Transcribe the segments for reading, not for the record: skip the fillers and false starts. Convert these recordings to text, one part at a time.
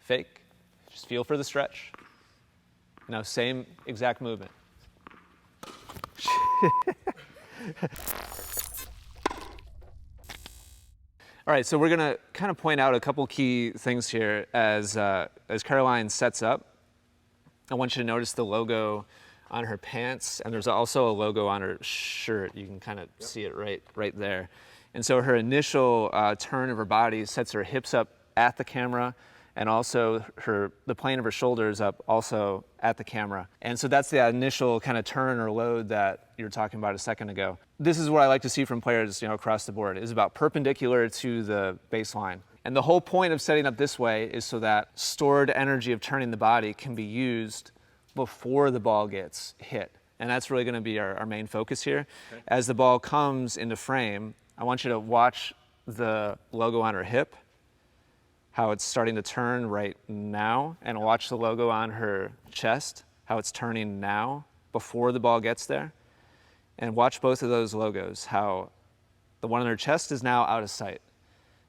fake, just feel for the stretch. Now same exact movement. All right, so we're gonna kind of point out a couple key things here as Caroline sets up. I want you to notice the logo on her pants, and there's also a logo on her shirt. You can kind of see it right there. And so her initial turn of her body sets her hips up at the camera, and also the plane of her shoulders up also at the camera. And so that's the initial kind of turn or load that you were talking about a second ago. This is what I like to see from players, across the board. It's about perpendicular to the baseline. And the whole point of setting up this way is so that stored energy of turning the body can be used before the ball gets hit. And that's really gonna be our main focus here. Okay. As the ball comes into frame, I want you to watch the logo on her hip, how it's starting to turn right now, and watch the logo on her chest, how it's turning now before the ball gets there. And watch both of those logos, how the one on her chest is now out of sight,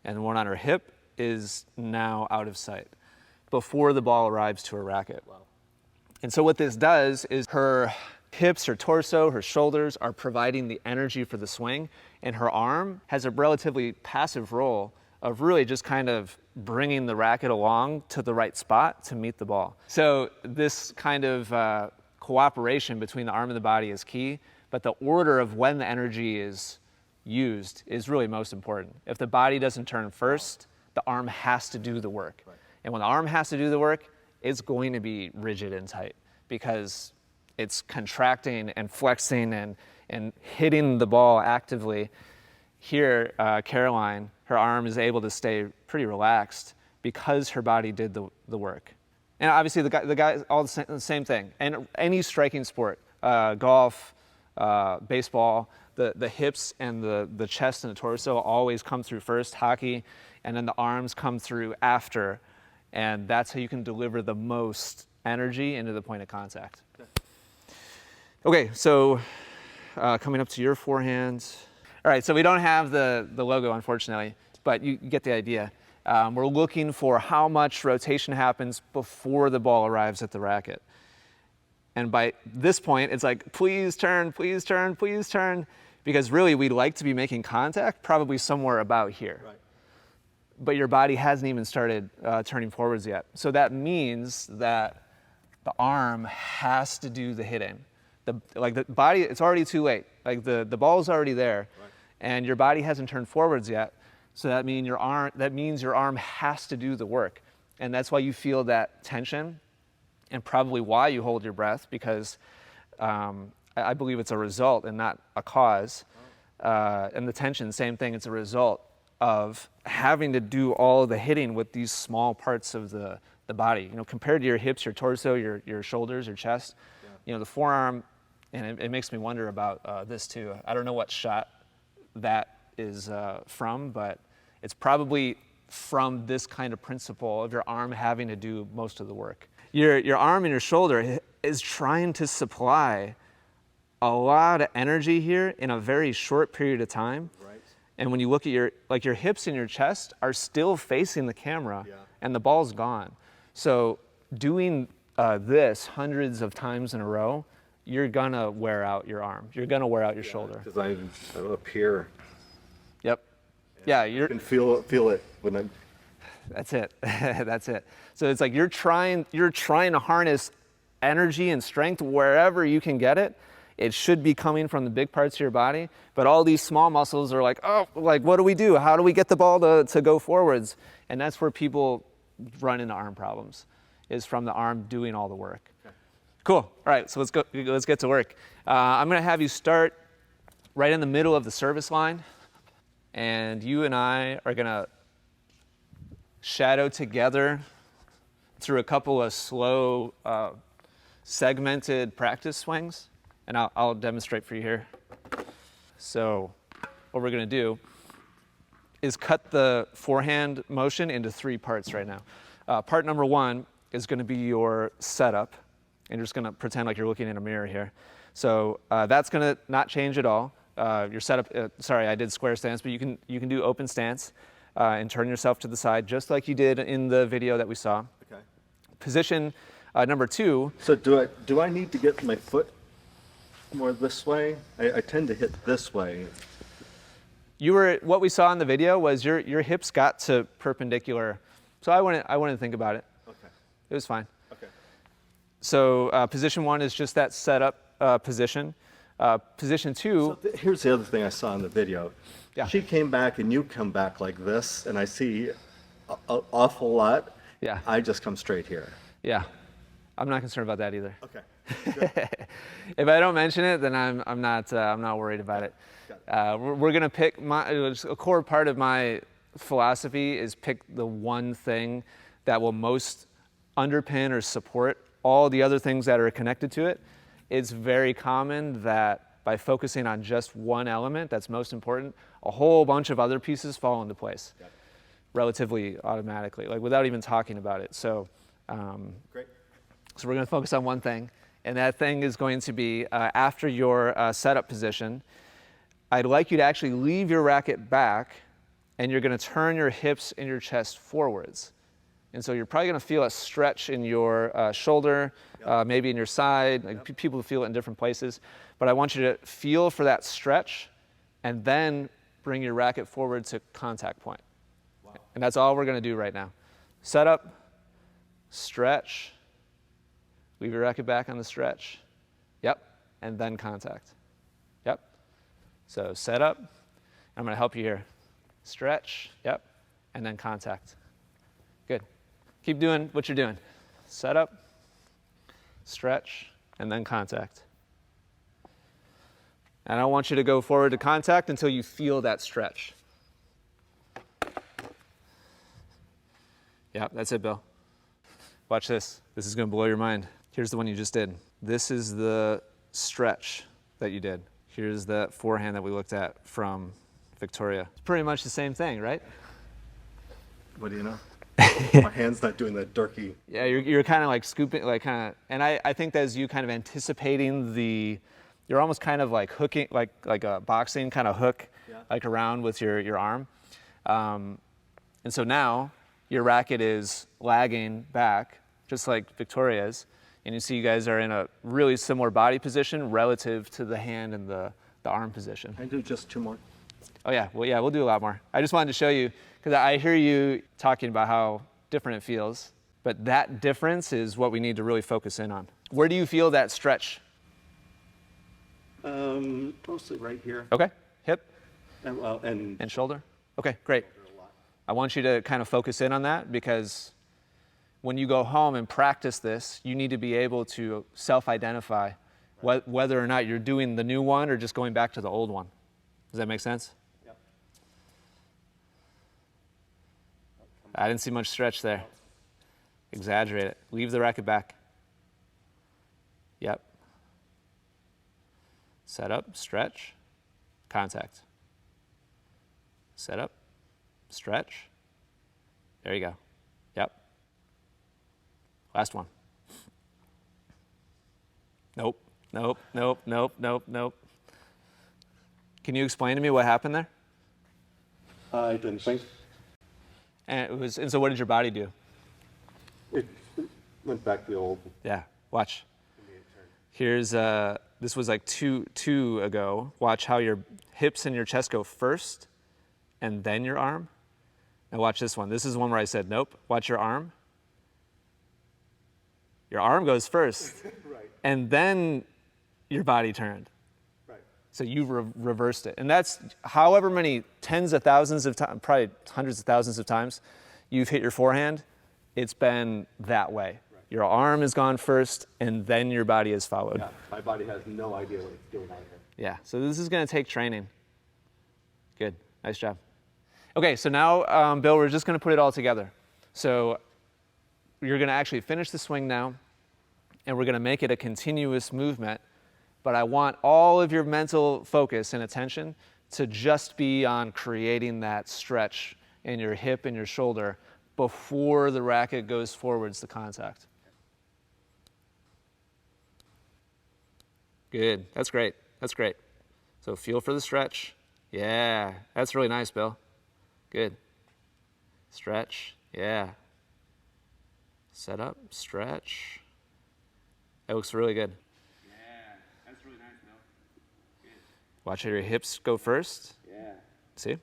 and the one on her hip is now out of sight before the ball arrives to her racket. Wow. And so what this does is her hips, her torso, her shoulders are providing the energy for the swing, and her arm has a relatively passive role of really just kind of bringing the racket along to the right spot to meet the ball. So this kind of cooperation between the arm and the body is key, but the order of when the energy is used is really most important. If the body doesn't turn first, the arm has to do the work. Right. And when the arm has to do the work, it's going to be rigid and tight because it's contracting and flexing and hitting the ball actively. Here, Caroline, her arm is able to stay pretty relaxed because her body did the work. And obviously the guys, all the same thing. And any striking sport, golf, baseball, the hips and the chest and the torso always come through first, hockey, and then the arms come through after. And that's how you can deliver the most energy into the point of contact. Okay, so coming up to your forehand. All right, so we don't have the logo, unfortunately, but you get the idea. We're looking for how much rotation happens before the ball arrives at the racket. And by this point, it's like, please turn, please turn, please turn, because really we'd like to be making contact probably somewhere about here. Right. But your body hasn't even started turning forwards yet. So that means that the arm has to do the hitting. The body, it's already too late. Like the ball's already there, right, and your body hasn't turned forwards yet. So that means your arm has to do the work. And that's why you feel that tension, and probably why you hold your breath, because I believe it's a result and not a cause. And the tension, same thing, it's a result of having to do all of the hitting with these small parts of the body. Compared to your hips, your torso, your shoulders, your chest, the forearm, and it makes me wonder about this too. I don't know what shot that is from, but it's probably from this kind of principle of your arm having to do most of the work. Your arm and your shoulder is trying to supply a lot of energy here in a very short period of time. Right. And when you look at your hips and your chest are still facing the camera, and the ball's gone. So doing this hundreds of times in a row, you're gonna wear out your arm. You're gonna wear out your shoulder. Because I'm up here. Yep. Yeah, you can feel it when I'm. That's it. That's it. So it's like you're trying to harness energy and strength wherever you can get it. It should be coming from the big parts of your body, but all these small muscles are like, oh, like what do we do? How do we get the ball to go forwards? And that's where people run into arm problems, is from the arm doing all the work. Okay. Cool. All right, so let's get to work. I'm gonna have you start right in the middle of the service line, and you and I are gonna shadow together through a couple of slow, segmented practice swings, and I'll demonstrate for you here. So what we're gonna do is cut the forehand motion into 3 parts right now. Part number 1 is gonna be your setup, and you're just gonna pretend like you're looking in a mirror here. So that's gonna not change at all. Your setup, sorry, I did square stance, but you can do open stance and turn yourself to the side just like you did in the video that we saw. Okay. Position number 2. So do I need to get my foot more this way? I tend to hit this way. What we saw in the video was your hips got to perpendicular, so I wouldn't think about it. Okay. It was fine. Okay. So position 1 is just that setup position. Position 2. So here's the other thing I saw in the video. Yeah. She came back and you come back like this, and I see an awful lot. Yeah. I just come straight here. Yeah, I'm not concerned about that either. Okay. If I don't mention it, then I'm not worried about it. We're gonna pick a core part of my philosophy is pick the one thing that will most underpin or support all the other things that are connected to it. It's very common that by focusing on just one element that's most important, a whole bunch of other pieces fall into place relatively automatically, like without even talking about it. So, Great. so we're going to focus on one thing, and that thing is going to be after your setup position, I'd like you to actually leave your racket back, and you're going to turn your hips and your chest forwards. And so you're probably going to feel a stretch in your shoulder, maybe in your side. Like people feel it in different places. But I want you to feel for that stretch, and then bring your racket forward to contact point. Wow. And that's all we're going to do right now. Set up, stretch, leave your racket back on the stretch. Yep, and then contact. Yep. So set up. I'm going to help you here. Stretch, yep, and then contact. Good. Keep doing what you're doing. Set up, stretch, and then contact. And I don't want you to go forward to contact until you feel that stretch. Yeah, that's it, Bill. Watch this. This is going to blow your mind. Here's the one you just did. This is the stretch that you did. Here's the forehand that we looked at from Victoria. It's pretty much the same thing, right? What do you know? My hand's not doing that dirty. Yeah, you're kind of like scooping, like kind of, and I think that's you kind of anticipating you're almost kind of like hooking, like a boxing kind of hook, like around with your arm. And so now your racket is lagging back, just like Victoria's, and you see you guys are in a really similar body position relative to the hand and the arm position. Can I do just 2 more? Oh yeah, well yeah, we'll do a lot more. I just wanted to show you, because I hear you talking about how different it feels, but that difference is what we need to really focus in on. Where do you feel that stretch? Mostly right here. Okay, hip And shoulder? Okay, great. I want you to kind of focus in on that, because when you go home and practice this, you need to be able to self-identify whether or not you're doing the new one or just going back to the old one. Does that make sense? Yep. I didn't see much stretch there. Exaggerate it. Leave the racket back. Yep. Set up, stretch, contact. Set up, stretch. There you go. Yep. Last one. Nope, nope, nope, nope, nope, nope. Can you explain to me what happened there? I didn't think. And so what did your body do? It went back to the old. Yeah, watch. Here's, this was like two ago. Watch how your hips and your chest go first, and then your arm. Now watch this one. This is one where I said, nope. Watch your arm. Your arm goes first, Right. and then your body turned. Right. So you reversed it. And that's however many tens of thousands of times, probably hundreds of thousands of times you've hit your forehand, it's been that way. Right. Your arm has gone first, and then your body has followed. Yeah, my body has no idea what it's doing out here. Yeah, so this is going to take training. Good, nice job. Okay, so now, Bill, we're just going to put it all together. So you're going to actually finish the swing now, and we're going to make it a continuous movement, but I want all of your mental focus and attention to just be on creating that stretch in your hip and your shoulder before the racket goes forwards to contact. Good, that's great, that's great. So feel for the stretch. Yeah, that's really nice, Bill. Good. Stretch, yeah. Set up, stretch. That looks really good. Yeah, that's really nice, Bill. Good. Watch your hips go first. Yeah. See?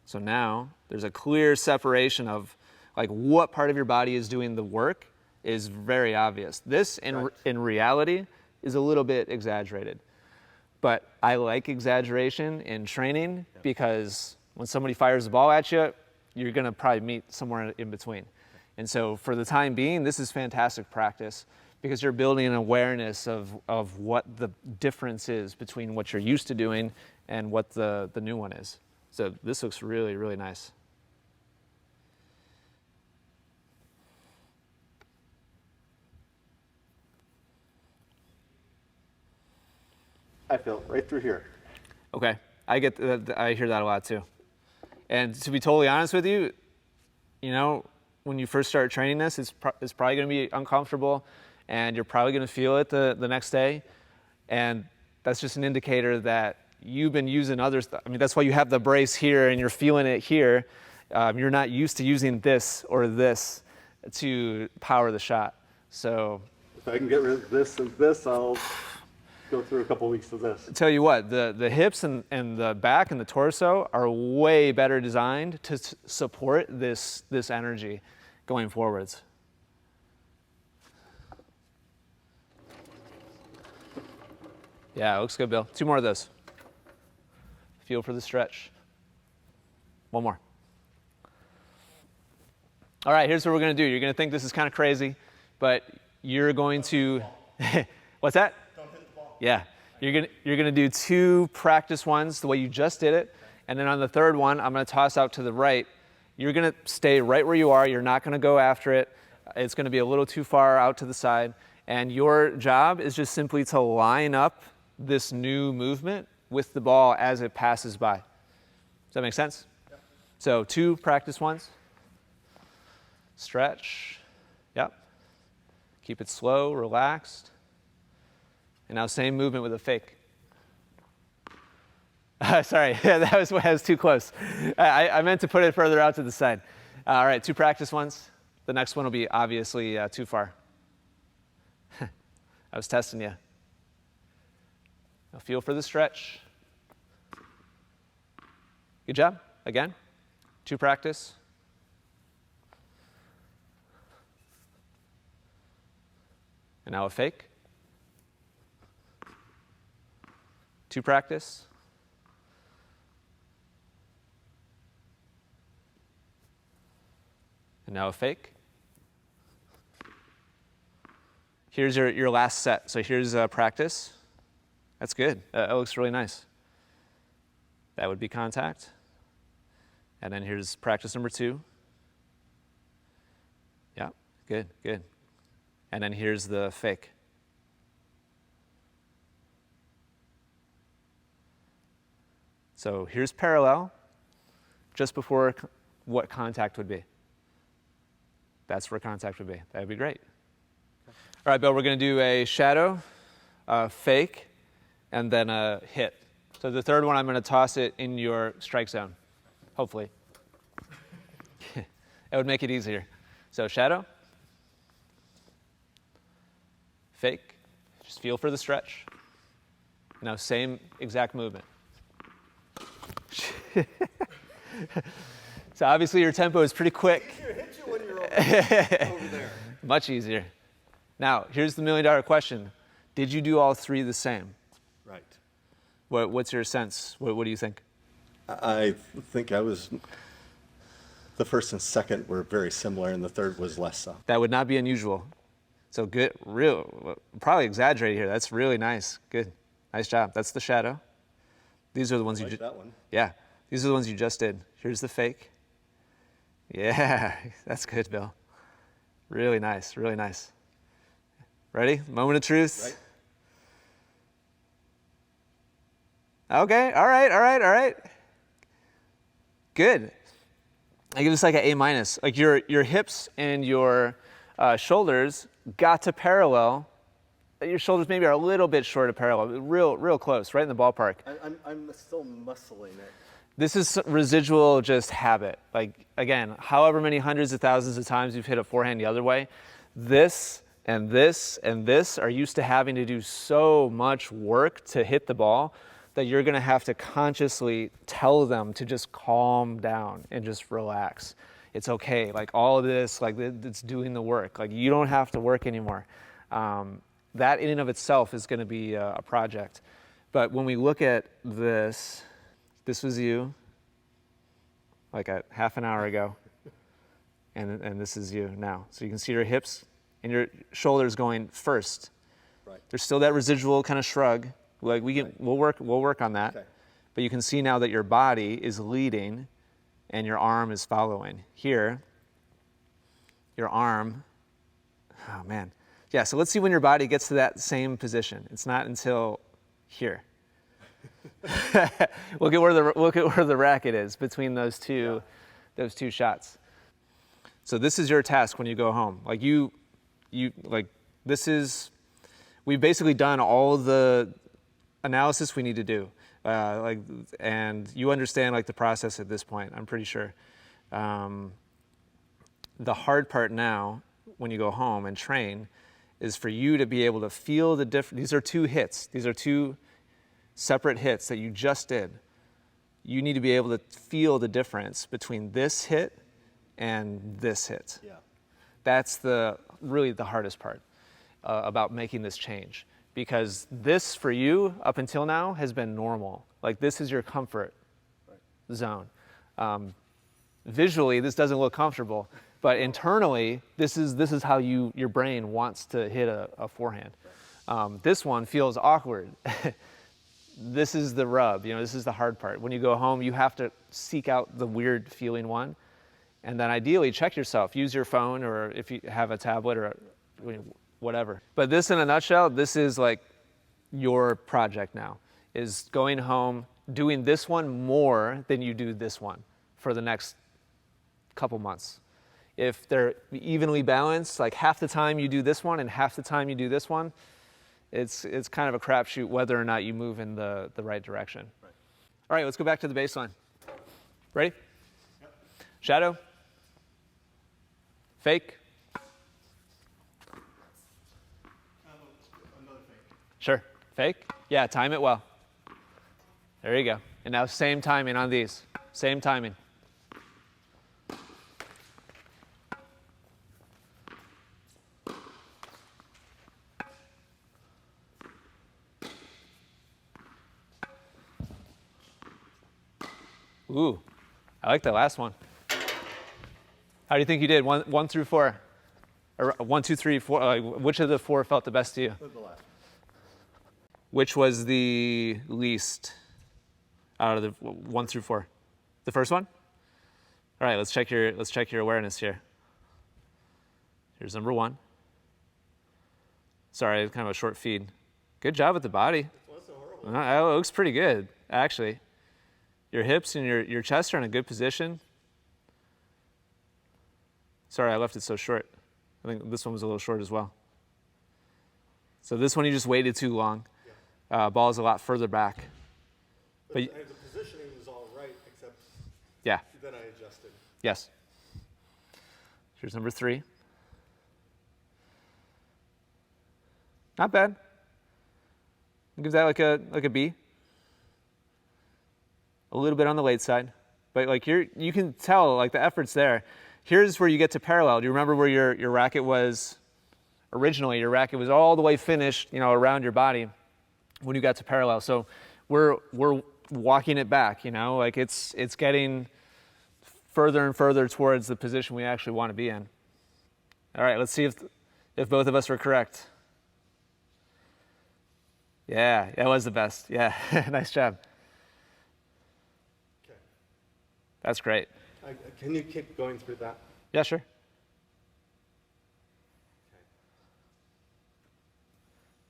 So now there's a clear separation of like what part of your body is doing the work is very obvious. This in reality is a little bit exaggerated. But I like exaggeration in training because when somebody fires the ball at you, you're going to probably meet somewhere in between. And so for the time being, this is fantastic practice because you're building an awareness of what the difference is between what you're used to doing and what the new one is. So this looks really, really nice. I feel it right through here. Okay, I get that. I hear that a lot too. And to be totally honest with you, you know, when you first start training this, it's probably going to be uncomfortable, and you're probably going to feel it the next day. And that's just an indicator that you've been using other stuff. I mean, that's why you have the brace here and you're feeling it here. You're not used to using this or this to power the shot. So If I can get rid of this and this, I'll go through a couple weeks of this. tell you what, the hips and the back and the torso are way better designed to support this energy going forwards. Yeah, it looks good, Bill. 2 more of those. Feel for the stretch. 1 more. All right, here's what we're going to do. You're going to think this is kind of crazy, but you're going to what's that? Don't hit the ball. Yeah, you're gonna do 2 practice ones the way you just did it, and then on the third one, I'm gonna toss out to the right. You're gonna stay right where you are. You're not gonna go after it. It's gonna be a little too far out to the side, and your job is just simply to line up this new movement with the ball as it passes by. Does that make sense? Yep. So 2 practice ones. Stretch. Yep. Keep it slow, relaxed. And now same movement with a fake. Sorry, that was too close. I meant to put it further out to the side. All right, 2 practice ones. The next one will be obviously too far. I was testing you. Now feel for the stretch. Good job. Again, 2 practice. And now a fake. 2 practice. And now a fake. Here's your last set. So here's practice. That's good. That looks really nice. That would be contact. And then here's practice number 2. Yeah, good, good. And then here's the fake. So here's parallel, just before what contact would be. That's where contact would be. That would be great. All right, Bill, we're going to do a shadow, a fake, and then a hit. So the third one, I'm going to toss it in your strike zone, hopefully. That would make it easier. So shadow, fake, just feel for the stretch. Now same exact movement. So obviously your tempo is pretty quick. Hit you when you're over there. Much easier. Now, here's the $1 million question. Did you do all 3 the same? Right. What's your sense? What do you think? I think the first and second were very similar, and the third was less so. That would not be unusual. So good, probably exaggerated here. That's really nice. Good. Nice job. That's the shadow. These are the ones I like that one. Yeah. These are the ones you just did. Here's the fake. Yeah, that's good, Bill. Really nice, really nice. Ready? Moment of truth. Right. Okay, all right. Good. I give this like an A minus. Like your hips and your shoulders got to parallel. Your shoulders maybe are a little bit short of parallel, real close, right in the ballpark. I'm still muscling it. This is residual just habit. Like, again, however many hundreds of thousands of times you've hit a forehand the other way, this and this and this are used to having to do so much work to hit the ball that you're going to have to consciously tell them to just calm down and just relax. It's okay. Like, all of this, like, it's doing the work. Like, you don't have to work anymore. That in and of itself is going to be a project. But when we look at this, this was you, like a half an hour ago, and this is you now. So you can see your hips and your shoulders going first. Right. There's still that residual kind of shrug. Like we'll work on that. Okay. But you can see now that your body is leading, and your arm is following. Here, your arm. Oh man, yeah. So let's see when your body gets to that same position. It's not until here. Look at where the racket is between those two shots. So this is your task when you go home. Like we've basically done all the analysis we need to do. And you understand like the process at this point, I'm pretty sure. The hard part now, when you go home and train, is for you to be able to feel the difference. These are two hits. These are two separate hits that you just did. You need to be able to feel the difference between this hit and this hit. Yeah. That's really the hardest part about making this change, because this for you up until now has been normal. Like, this is your comfort zone. Visually, this doesn't look comfortable, but internally, this is how your brain wants to hit a forehand. This one feels awkward. This is the rub, this is the hard part. When you go home, you have to seek out the weird feeling one, and then ideally check yourself. Use your phone, or if you have a tablet or whatever. But this, in a nutshell, this is like your project now, is going home, doing this one more than you do this one for the next couple months. If they're evenly balanced, like half the time you do this one and half the time you do this one, it's kind of a crapshoot whether or not you move in the right direction. Right. All right, let's go back to the baseline. Ready? Yep. Shadow. Fake. Another fake. Sure. Fake? Yeah, time it well. There you go. And now same timing on these. Same timing. Ooh, I like that last one. How do you think you did? One through four? Or 1, 2, 3, 4? Which of the four felt the best to you? The last. Which was the least out of the 1 through 4? The first one? All right, let's check your awareness here. Here's number 1. Sorry, it's kind of a short feed. Good job with the body. It wasn't horrible. It looks pretty good, actually. Your hips and your chest are in a good position. Sorry, I left it so short. I think this one was a little short as well. So this one you just waited too long. Yeah. Ball is a lot further back. But The positioning was all right, except yeah, then I adjusted. yes. Here's number 3. Not bad. I'll give that like a B. A little bit on the late side, but like you can tell like the effort's there. Here's where you get to parallel. Do you remember where your racket was originally? Your racket was all the way finished, around your body when you got to parallel. So we're walking it back, like it's getting further and further towards the position we actually want to be in. All right, let's see if both of us were correct. Yeah, that was the best. Yeah, nice job. Okay. That's great. Can you keep going through that? Yeah, sure.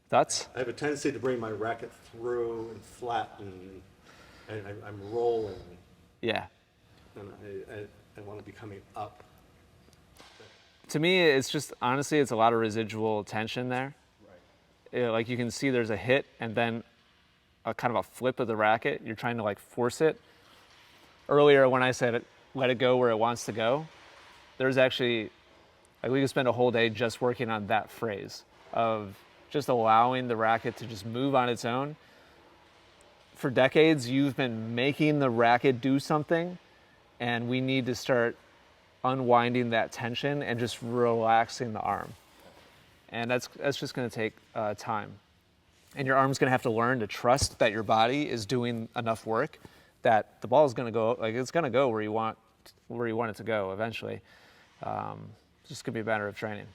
Thoughts? I have a tendency to bring my racket through and flatten, and I'm rolling, Yeah. and I want to be coming up. To me, it's just, honestly, it's a lot of residual tension there. Right. Like you can see there's a hit and then a kind of a flip of the racket. You're trying to like force it. earlier when I said let it go where it wants to go, there's actually, like, we could spend a whole day just working on that phrase of just allowing the racket to just move on its own. For decades, you've been making the racket do something, and we need to start unwinding that tension and just relaxing the arm. And that's just going to take time. And your arm's going to have to learn to trust that your body is doing enough work, that the ball is going to go, like, it's going to go where you want it to go eventually. It's just going to be a matter of training.